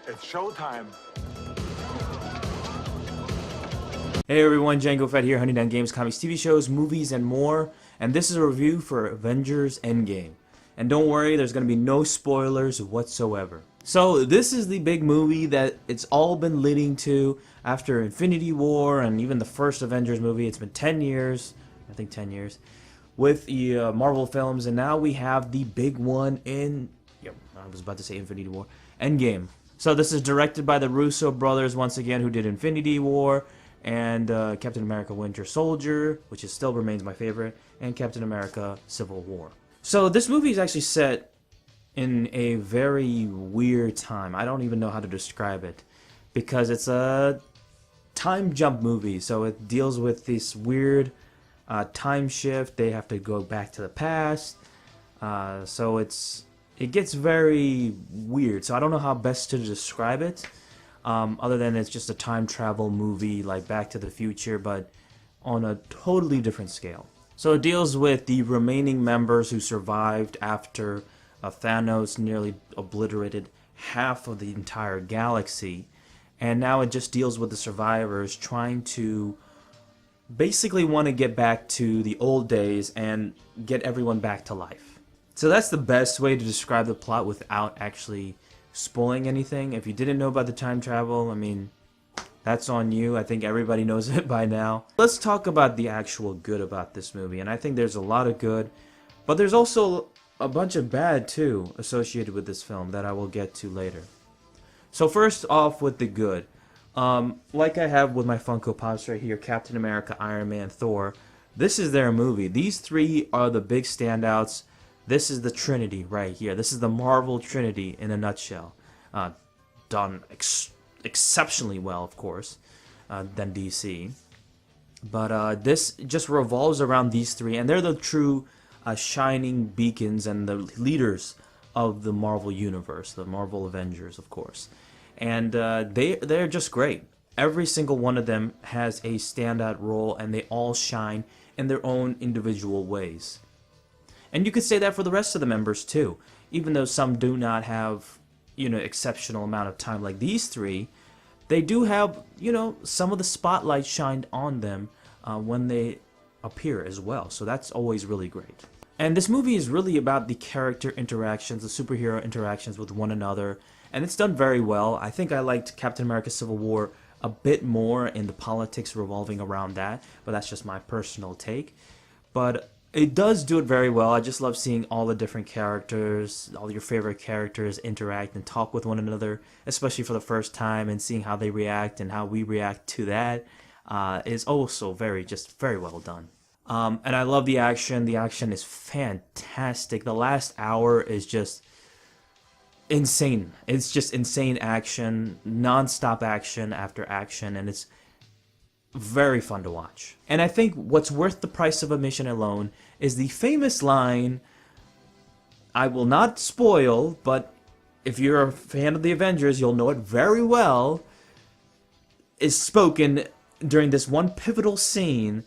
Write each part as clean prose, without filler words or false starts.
It's showtime. Hey everyone, Django Fett here, hunting down games, comics, TV shows, movies, and more. And this is a review for Avengers Endgame. And don't worry, there's going to be no spoilers whatsoever. So this is the big movie that it's all been leading to after Infinity War and even the first Avengers movie. It's been 10 years, I think 10 years, with the Marvel films. And now we have the big one in, I was about to say Infinity War, Endgame. So this is directed by the Russo brothers once again, who did Infinity War and Captain America Winter Soldier, which still remains my favorite, and Captain America Civil War. So this movie is actually set in a very weird time. I don't even know how to describe it, because it's a time jump movie. So it deals with this weird time shift. They have to go back to the past. So it gets very weird. So I don't know how best to describe it. Other than it's just a time travel movie like Back to the Future, but on a totally different scale. So it deals with the remaining members who survived after Thanos nearly obliterated half of the entire galaxy. And now it just deals with the survivors trying to basically want to get back to the old days and get everyone back to life. So that's the best way to describe the plot without actually spoiling anything. If you didn't know about the time travel, I mean, that's on you. I think everybody knows it by now. Let's talk about the actual good about this movie. And I think there's a lot of good, but there's also a bunch of bad too associated with this film that I will get to later. So first off with the good. Like I have with my Funko Pops right here, Captain America, Iron Man, Thor. This is their movie. These three are the big standouts. This is the Trinity right here. This is the Marvel Trinity in a nutshell. Done exceptionally well, of course, than DC. But this just revolves around these three, and they're the true shining beacons and the leaders of the Marvel Universe, the Marvel Avengers, of course. And they're just great. Every single one of them has a standout role, and they all shine in their own individual ways. And you could say that for the rest of the members too. Even though some do not have, exceptional amount of time like these three, they do have, some of the spotlight shined on them when they appear as well. So that's always really great. And this movie is really about the character interactions, the superhero interactions with one another. And it's done very well. I think I liked Captain America Civil War a bit more in the politics revolving around that. But that's just my personal take. But it does do it very well. I just love seeing all the different characters, all your favorite characters interact and talk with one another, especially for the first time, and seeing how they react and how we react to that is also very well done. And I love the action. The action is fantastic. The last hour is just insane. It's just insane action, non-stop action after action, and it's very fun to watch. And I think what's worth the price of admission alone is the famous line, I will not spoil, but if you're a fan of the Avengers, you'll know it very well, is spoken during this one pivotal scene.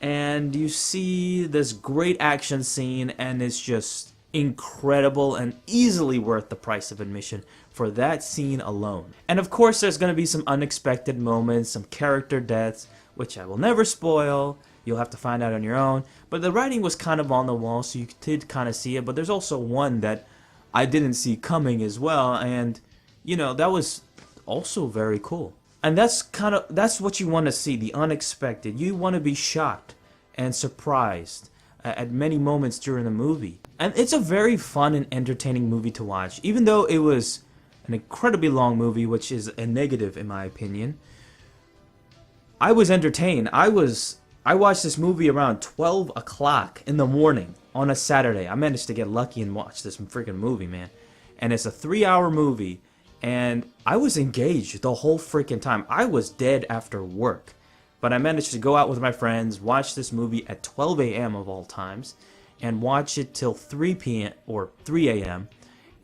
And you see this great action scene, and it's just incredible and easily worth the price of admission for that scene alone. And of course there's going to be some unexpected moments, some character deaths, which I will never spoil. You'll have to find out on your own. But the writing was kind of on the wall, so you did kind of see it. But there's also one that I didn't see coming as well, and that was also very cool. And that's what you want to see, the unexpected. You want to be shocked and surprised at many moments during the movie. And it's a very fun and entertaining movie to watch, even though it was an incredibly long movie, which is a negative in my opinion. I was entertained. I watched this movie around 12 o'clock in the morning on a Saturday. I managed to get lucky and watch this freaking movie, man. And it's a 3-hour movie, and I was engaged the whole freaking time. I was dead after work. But I managed to go out with my friends, watch this movie at 12 a.m. of all times, and watch it till 3 p.m. or 3 a.m.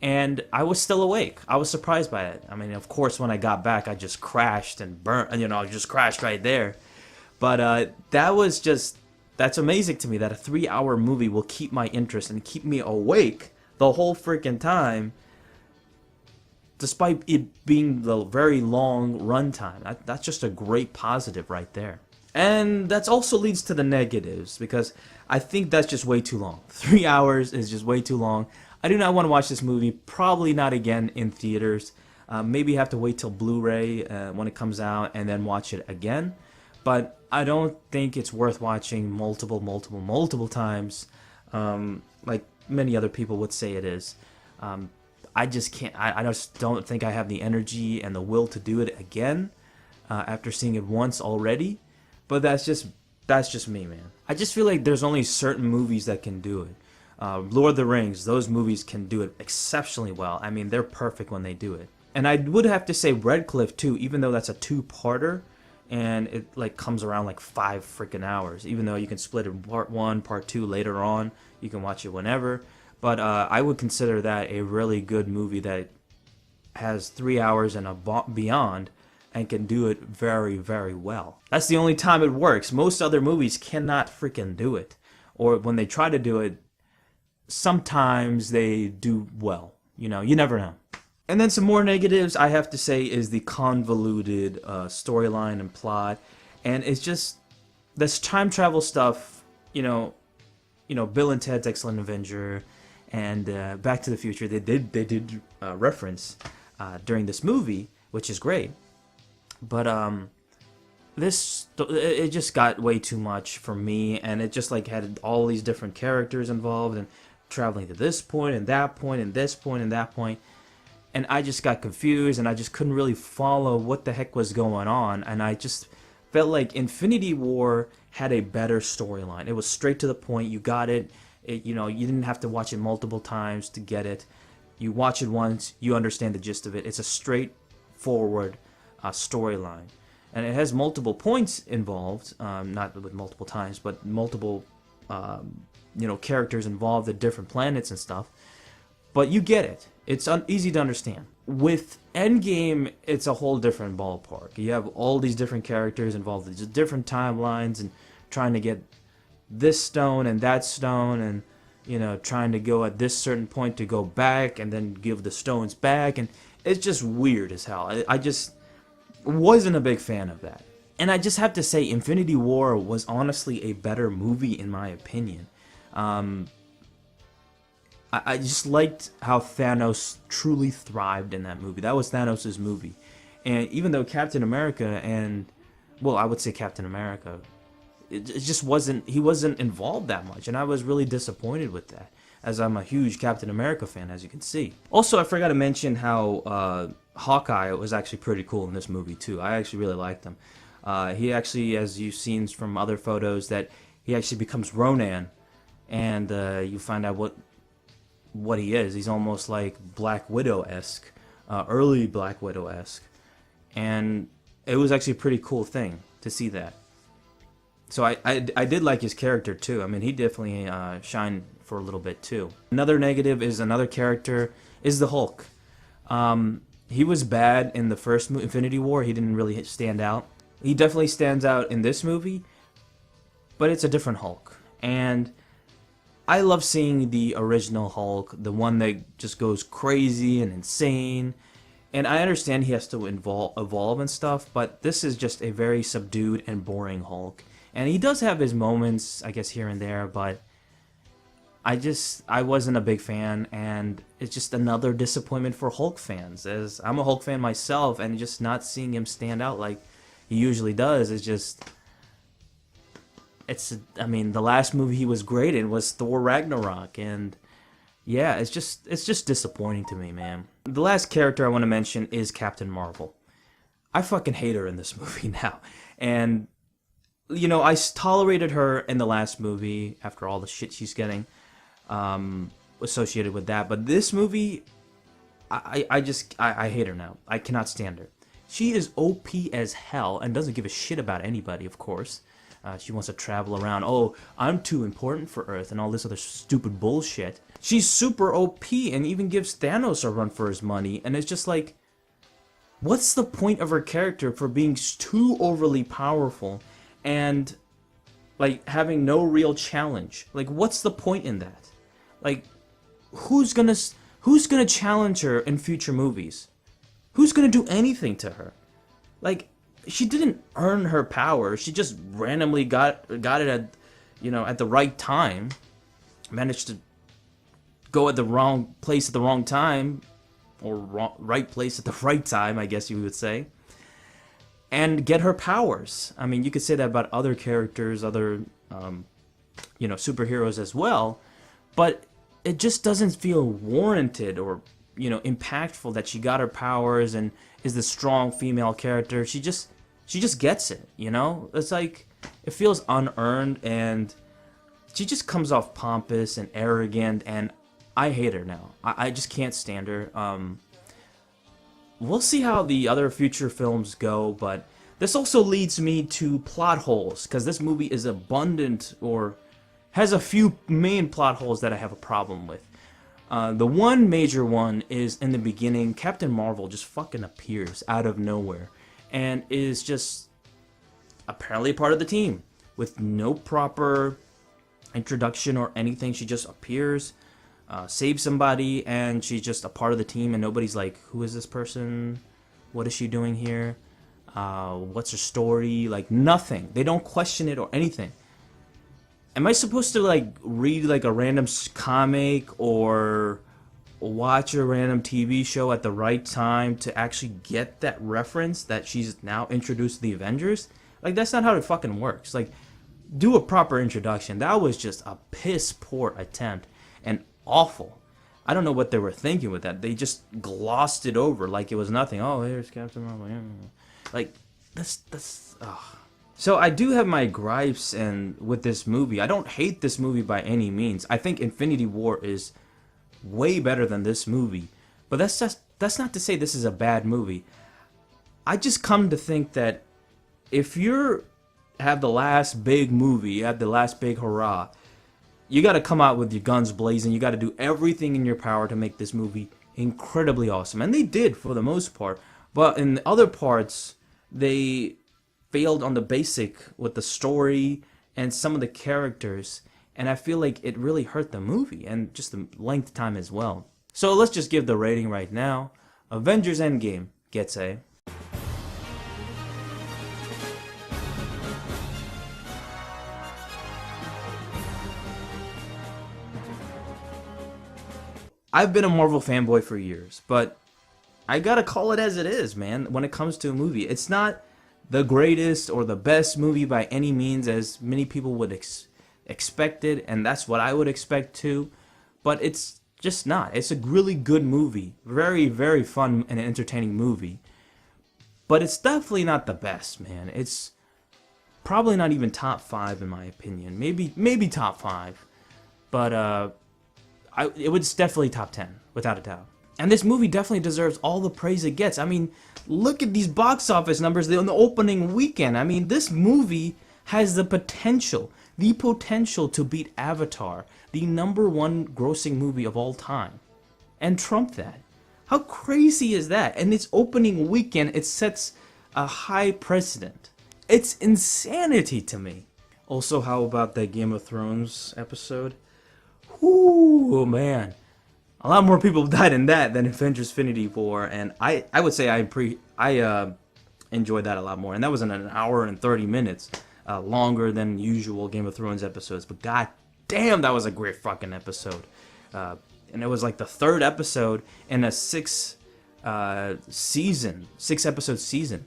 And I was still awake. I was surprised by it. I mean, of course, when I got back, I just crashed and burnt, I just crashed right there. But that's amazing to me that a 3-hour movie will keep my interest and keep me awake the whole freaking time. despite it being the very long runtime. That's just a great positive right there. And that also leads to the negatives, because I think that's just way too long. 3 hours is just way too long. I do not want to watch this movie, probably not again in theaters. Maybe have to wait till Blu-ray when it comes out and then watch it again. But I don't think it's worth watching multiple times, like many other people would say it is. I just can't. I just don't think I have the energy and the will to do it again after seeing it once already. But that's just me, man. I just feel like there's only certain movies that can do it. Lord of the Rings, those movies can do it exceptionally well. I mean, they're perfect when they do it. And I would have to say Red Cliff too, even though that's a two-parter, and it like comes around like 5 freaking hours. Even though you can split it part 1, part 2 later on, you can watch it whenever. But I would consider that a really good movie that has 3 hours and beyond, and can do it very, very well. That's the only time it works. Most other movies cannot freaking do it. Or when they try to do it, sometimes they do well. You know, you never know. And then some more negatives, I have to say, is the convoluted storyline and plot. And it's just, this time travel stuff, you know, Bill and Ted's Excellent Adventure and Back to the Future, they did reference during this movie, which is great. But it just got way too much for me, and it just like had all these different characters involved and traveling to this point and that point and this point and that point, and I just got confused, and I just couldn't really follow what the heck was going on, and I just felt like Infinity War had a better storyline. It was straight to the point. You got it. You didn't have to watch it multiple times to get it. You watch it once, you understand the gist of it. It's a straightforward storyline, and it has multiple points involved, not with multiple times, but multiple characters involved at different planets and stuff, but you get it. It's easy to understand. With Endgame, it's a whole different ballpark. You have all these different characters involved in different timelines and trying to get this stone and that stone, and trying to go at this certain point to go back and then give the stones back, and it's just weird as hell. I just wasn't a big fan of that. And I just have to say, Infinity War was honestly a better movie in my opinion. I just liked how Thanos truly thrived in that movie. That was Thanos' movie. And even though Captain America I would say Captain America, it just wasn't, he wasn't involved that much. And I was really disappointed with that, as I'm a huge Captain America fan, as you can see. Also, I forgot to mention how Hawkeye was actually pretty cool in this movie too. I actually really liked him. He actually, as you've seen from other photos, that he actually becomes Ronan, and you find out what he is. He's almost like Black Widow-esque, early Black Widow-esque, and it was actually a pretty cool thing to see that. So I did like his character too. I mean, he definitely shined for a little bit too. Another negative is another character is the Hulk. He was bad in the first Infinity War. He didn't really stand out. He definitely stands out in this movie, but it's a different Hulk. And I love seeing the original Hulk, the one that just goes crazy and insane. And I understand he has to evolve and stuff, but this is just a very subdued and boring Hulk. And he does have his moments, I guess, here and there, but I wasn't a big fan, and it's just another disappointment for Hulk fans, as I'm a Hulk fan myself, and just not seeing him stand out like he usually does is just, I mean, the last movie he was great in was Thor Ragnarok, and yeah, it's just disappointing to me, man. The last character I want to mention is Captain Marvel. I fucking hate her in this movie now, and I tolerated her in the last movie after all the shit she's getting associated with that, but this movie, I hate her now. I cannot stand her. She is OP as hell and doesn't give a shit about anybody, of course. She wants to travel around. Oh, I'm too important for Earth and all this other stupid bullshit. She's super OP and even gives Thanos a run for his money. And it's just like, what's the point of her character for being too overly powerful and like having no real challenge? Like, what's the point in that? Like, who's gonna challenge her in future movies? Who's gonna do anything to her? Like, she didn't earn her power. She just randomly got it at, at the right time. Managed to go at the wrong place at the wrong time, or right place at the right time, I guess you would say, and get her powers. I mean, you could say that about other characters, other, superheroes as well, but it just doesn't feel warranted or, impactful that she got her powers and is the strong female character. She just gets it, It's like, it feels unearned, and she just comes off pompous and arrogant, and I hate her now. I just can't stand her. We'll see how the other future films go, but this also leads me to plot holes, because this movie is abundant, or has a few main plot holes that I have a problem with. The one major one is in the beginning, Captain Marvel just fucking appears out of nowhere, and is just apparently part of the team, with no proper introduction or anything. She just appears, saves somebody, and she's just a part of the team, and nobody's like, who is this person? What is she doing here? What's her story? Like, nothing. They don't question it or anything. Am I supposed to, like, read, like, a random comic or watch a random TV show at the right time to actually get that reference that she's now introduced to the Avengers? Like, that's not how it fucking works. Like, do a proper introduction. That was just a piss poor attempt, and awful. I don't know what they were thinking with that. They just glossed it over like it was nothing. Oh, here's Captain Marvel. Like, that's So I do have my gripes and with this movie. I don't hate this movie by any means. I think Infinity War is way better than this movie. But that's not to say this is a bad movie. I just come to think that if you have the last big movie, you have the last big hurrah, you got to come out with your guns blazing. You got to do everything in your power to make this movie incredibly awesome. And they did for the most part. But in the other parts, they failed on the basic with the story and some of the characters. And I feel like it really hurt the movie and just the length time as well. So let's just give the rating right now. Avengers Endgame gets a... I've been a Marvel fanboy for years, but I gotta call it as it is, man. When it comes to a movie, it's not the greatest or the best movie by any means, as many people would expect it, and that's what I would expect too. But it's just not. It's a really good movie, very, very fun and entertaining movie. But it's definitely not the best, man. It's probably not even top 5 in my opinion. Maybe top 5, but it was definitely top 10 without a doubt. And this movie definitely deserves all the praise it gets. I mean, look at these box office numbers on the opening weekend. I mean, this movie has the potential to beat Avatar, the #1 grossing movie of all time, and trump that. How crazy is that? And its opening weekend, it sets a high precedent. It's insanity to me. Also, how about that Game of Thrones episode? Ooh, man. A lot more people died in that than Avengers Infinity War, and I would say I enjoyed that a lot more. And that was in an hour and 30 minutes, longer than usual Game of Thrones episodes. But god damn, that was a great fucking episode. And it was like the 3rd episode in a 6-episode season.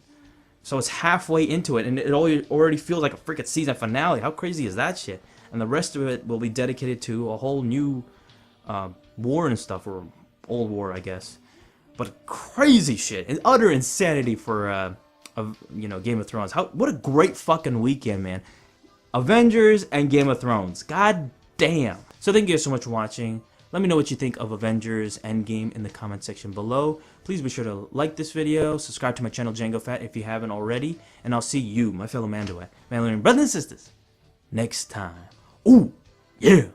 So it's halfway into it, and it already feels like a freaking season finale. How crazy is that shit? And the rest of it will be dedicated to a whole new war and stuff, or old war, I guess. But crazy shit and utter insanity for Game of Thrones. What a great fucking weekend, man. Avengers and Game of Thrones. God damn. So thank you guys so much for watching. Let me know what you think of Avengers Endgame in the comment section below. Please be sure to like this video, subscribe to my channel Django Fett if you haven't already, and I'll see you, my fellow Mandalorian brothers and sisters, next time. Ooh, yeah.